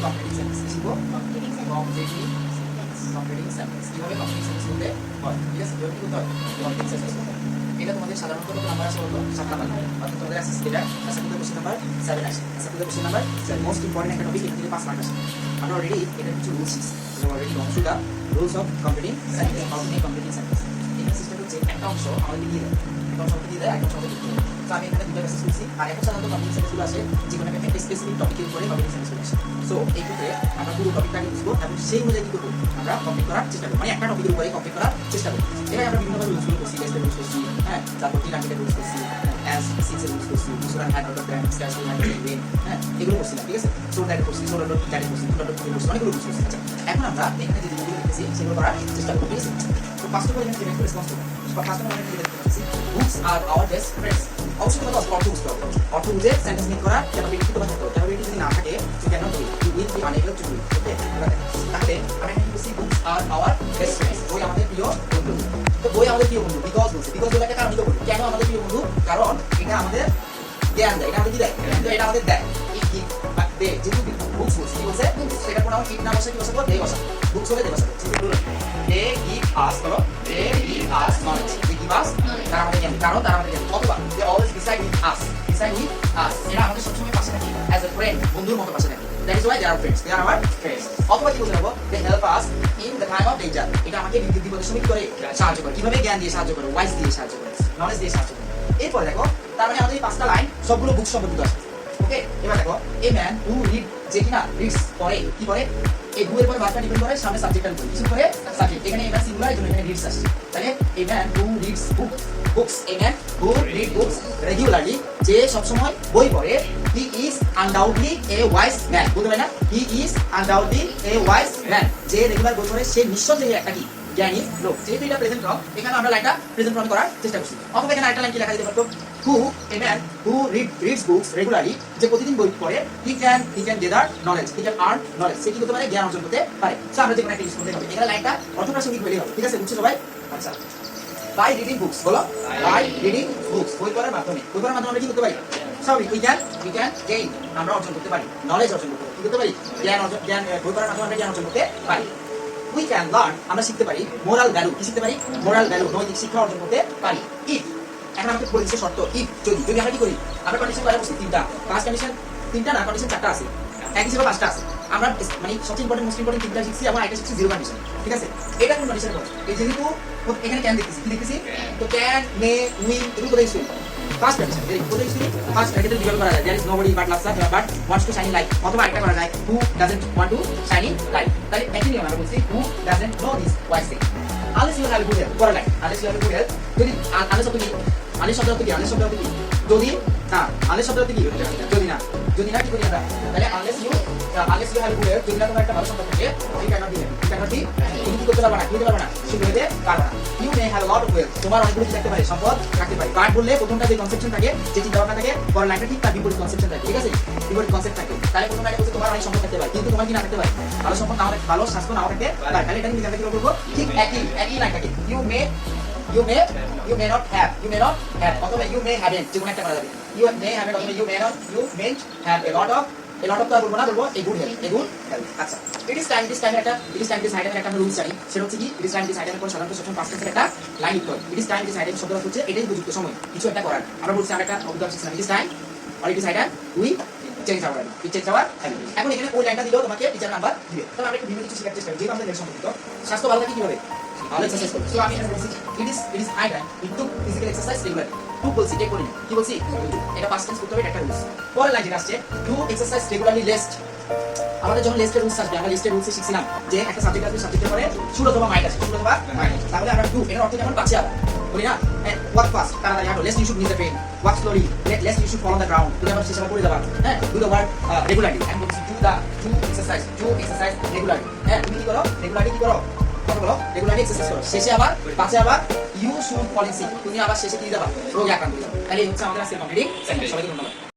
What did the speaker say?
completing sentence শিখবো completing sentence কিভাবে completing sentence করতে হয় ঠিক আছে কিভাবে কি করতে হয় কমপ্লিটিং সেন্টেন্স করতে হয় এটা তোমাদের সাধারণত কত নাম্বার আছে বলতো 7 নাম্বার অর্থাৎ তোমাদের আছে এটা অ্যাসাইনমেন্ট কোশ্চেন নাম্বার 7 আছে assignment question number 7 most important একটা টপিক এখান থেকে 5 মার্ক আছে আমরা অলরেডি এটা কিছু রুলস আমরা already gone through the rules of completing sentence how to make completing sentence এই সিস্টেম হচ্ছে একটা অংশ আমাদের দিয়ে দেয় একটা অংশ দিয়ে দেয় একটা অংশ আমাদের দিয়ে দেয় তো আমি এখানে দুটো মেসেজ করছি আর এখন সাধারণত কমপ্লিটিং সেন্টেন্সগুলো আসে যে কোনো একটা স্পেসিফিক টপিকের উপরে কমপ্লিটিং সেন্টেন্স আসে সো এই ক্ষেত্রে আমরা পুরো টপিকটাকে বুঝবো এবং সেই অনুযায়ী কি করবো আমরা কমপ্লিট করার চেষ্টা করবো মানে একটা টপিকের উপরে কমপ্লিট করার চেষ্টা করবো এটাই আমরা বিভিন্নভাবে রুলস করছি লেসের রুলস করছি হ্যাঁ তারপর টিরামিটের রুলস করছি অ্যাজ সিক্সের রুলস করছি মুসুরান had order brand stash had হ্যাঁ এগুলো করছি না ঠিক আছে সো দ্যাট করছি সো দ্যাট করছি ডট করছি অনেকগুলো রুলস করছি আচ্ছা এখন আমরা এখানে যে জিনিসগুলো দেখতেছি সেগুলো করার চেষ্টা করবো ঠিক আছে তো ফার্স্ট অফ অল এখানে ডিরেক্ট রেসপন্স করবো ফার্স্ট অফ অল এখানে দেখতেছি books are our best friends অবশ্যই তোমাকে অর্থ বুঝতে হবে অর্থ বুঝে সেন্টেন্স মেক করার ক্যাপাবিলিটি তোমার থাকতে হবে ক্যাপাবিলিটি যদি না থাকে তুমি কেন do you will be unable to do it okay তাহলে আমরা এখানে বলছি books are our best friends বই আমাদের প্রিয় বন্ধু তো বই আমাদের প্রিয় বন্ধু বিকজ বলছি বিকজ বলে একটা কারণ দিতে বলি কেন আমাদের প্রিয় বন্ধু কারণ এটা আমাদের জ্ঞান দেয় এটা আমাদের কি দেয় কিন্তু এটা আমাদের দেয় এই দে যেহেতু বুকস বলছি কি বলছে সেটা কোনো ইট না বসে কি বসে দে বসা বুকস হলে দে বসা দে গিভ আস বলো they give us knowledge they give us তারা আমাদের জ্ঞান কারণ তারা আমাদের জ্ঞান অথবা they always decide with us এরা আমাদের সবসময় পাশে থাকে অ্যাজ এ ফ্রেন্ড বন্ধুর মতো পাশে থাকে that is why they are friends they are our friends অথবা কি বলতে পারবো they help us in the time of danger এটা আমাকে বিপদের সময় করে সাহায্য করে কিভাবে জ্ঞান দিয়ে সাহায্য করে ওয়াইজ দিয়ে সাহায্য করে নলেজ দিয়ে সাহায্য করে এরপর দেখো তার মানে আমাদের এই পাঁচটা লাইন সবগুলো বুক সম্পর্কিত আছে ওকে এবার দেখো এ ম্যান হু রিড যে কিনা রিডস পড়ে কি পড়ে এই দুয়ের পরে ভার্বটা ডিপেন্ড করে সামনে সাবজেক্টের উপর কিছু করে সাবজেক্ট এখানে এটা সিঙ্গুলার এজন্য এখানে রিডস আসছে তাহলে এ man who reads books A man who read books regularly যে সব সময় বই পড়ে he is undoubtedly a wise man বুঝতে পারলে না he is undoubtedly a wise man যে রেগুলার বই পড়ে সে নিঃসন্দেহে একটা কি জ্ঞানী লোক যেহেতু এটা প্রেজেন্ট ফর্ম এখানে আমরা লাইনটা প্রেজেন্ট ফর্মে করার চেষ্টা করছি অথবা এখানে আরেকটা লাইন কি লেখা যেতে পারতো who a man who reads books regularly যে প্রতিদিন বই পড়ে he can gather knowledge he can earn knowledge সে কি করতে পারে জ্ঞান অর্জন করতে পারে সো আমরা যে কোনো একটা ইউজ করতে হবে এখানে লাইনটা অর্থপ্রাসঙ্গিক হলেই হবে ঠিক আছে বুঝছো সবাই আচ্ছা বাই রিডিং বুকস বলো বাই রিডিং বুকস বই পড়ার মাধ্যমে আমরা কি করতে পারি স্বাভাবিক উই ক্যান গেইন আমরা অর্জন করতে পারি নলেজ অর্জন করতে পারি জ্ঞান বই পড়ার মাধ্যমে আমরা জ্ঞান অর্জন করতে পারি we can learn আমরা শিখতে পারি মোরাল ভ্যালু কি শিখতে পারি মোরাল ভ্যালু নৈতিক শিক্ষা অর্জন করতে পারি if এখন আমাকে বলেছে শর্ত if যদি আমরা কি করি আমরা কন্ডিশন করা বলছি তিনটা পাঁচ কন্ডিশন তিনটা না কন্ডিশন চারটা আছে এক হিসেবে পাঁচটা আছে আমরা মানে সবচেয়ে ইম্পর্টেন্ট মোস্ট ইম্পর্টেন্ট তিনটা শিখছি এবং একটা শিখছি জিরো কন্ডিশন ঠিক আছে এটা কোন কন্ডিশন বল এই যেহেতু এখানে ক্যান দেখতেছি কি দেখতেছি তো ক্যান মে উইল এগুলো কোথায় শুনি ফার্স্ট কন্ডিশন ভেরি কোথায় শুনি ফার্স্ট ব্র্যাকেটে ডিভাইড করা যায় there is nobody but loves but wants to shine light অথবা আরেকটা করা যায় who doesn't want to shine light তাহলে একই নিয়ম আমরা বলছি who doesn't know this wise thing unless you have good health পড়া light unless you have good health যদি আনলেস শব্দ কি আনলেস শব্দ কি আনলেস শব্দ কি যদি না আনলেস শব্দ কি যদি না কি করি আমরা তাহলে unless you have good health যদি না তোমার একটা ভালো সম্পর্ক থাকে you cannot be তুমি কি করতে পারবে না শুধু হতে পারবে না you may have a lot of wealth তোমার অনেকগুলো কি থাকতে পারে সম্পদ থাকতে পারে বাট বললে প্রথমটা যে কনসেপশন থাকে যে চিন্তা ভাবনা থাকে পরের লাইনটা ঠিক তার বিপরীত কনসেপশন থাকে ঠিক আছে বিপরীত কনসেপ্ট থাকে তাহলে প্রথম লাইনে বলতে তোমার অনেক সম্পদ থাকতে পারে কিন্তু তোমার কি না থাকতে পারে ভালো সম্পদ নাও থাকতে ভালো স্বাস্থ্য নাও থাকতে পারে তাহলে এটা কি আমরা কি করব ঠিক একই লাইনটাকে you may not have অথবা you may haven't যে কোনো একটা করা যাবে you may have অথবা you may have a lot of তো বলবো না বলবো a good health আচ্ছা it is time একটা রুলস জানি সেটা হচ্ছে কি it is time this item এর পর সাধারণত সবসময় পাঁচ সেকেন্ড একটা লাইন লিখতে হয় it is time this item শব্দটা হচ্ছে এটাই উপযুক্ত সময় কিছু একটা করার আমরা বলছি আমরা একটা অবদান শিখছিলাম it is time or it is item we change our habit এখন এখানে ওই লাইনটা দিলেও তোমাকে টিচার নাম্বার দিবে তবে আমরা একটু ভিন্ন কিছু শেখার চেষ্টা করি যেহেতু আমাদের লেট সম্পর্কিত স্বাস্থ্য ভালো থাকে কিভাবে ভালো এক্সারসাইজ করতে সো আমি এখানে বলছি it is high time we took physical exercise regularly টু বলছি টেক করি কি বলছি এটা পাস্ট টেন্স করতে হবে এটা একটা রুলস পরের লাইনে আসছে টু এক্সারসাইজ রেগুলারলি লেস্ট আমাদের যখন লেস্টের রুলস আসবে আমরা লেস্টের রুলস শিখছিলাম যে একটা সাবজেক্ট আসবে সাবজেক্টের পরে শুরু অথবা মাইন্ড আছে শুরু অথবা মাইন্ড তাহলে আমরা টু এর অর্থ যেমন পাচ্ছে আবার বলি না ওয়াক ফাস্ট তাড়াতাড়ি হাঁটো lest you should miss the train walk slowly lest you should follow the ground তুমি আবার শেষে পড়ে যাবা হ্যাঁ ডু দ্য ওয়ার্ক রেগুলারলি আমি বলছি টু এক্সারসাইজ রেগুলারলি হ্যাঁ তুমি কি করো রেগুলারলি কি করো কথা বলো রেগুলারলি এক্সারসাইজ করো শেষে আবার পাশে আবার you should fall in sick তুমি আবার শেষে কি যাবা রোগে আক্রান্ত হয়ে যাবে তাহলে এই হচ্ছে আমাদের আজকের কমপ্লিটিং সেন্টেন্স সবাইকে ধন্যবাদ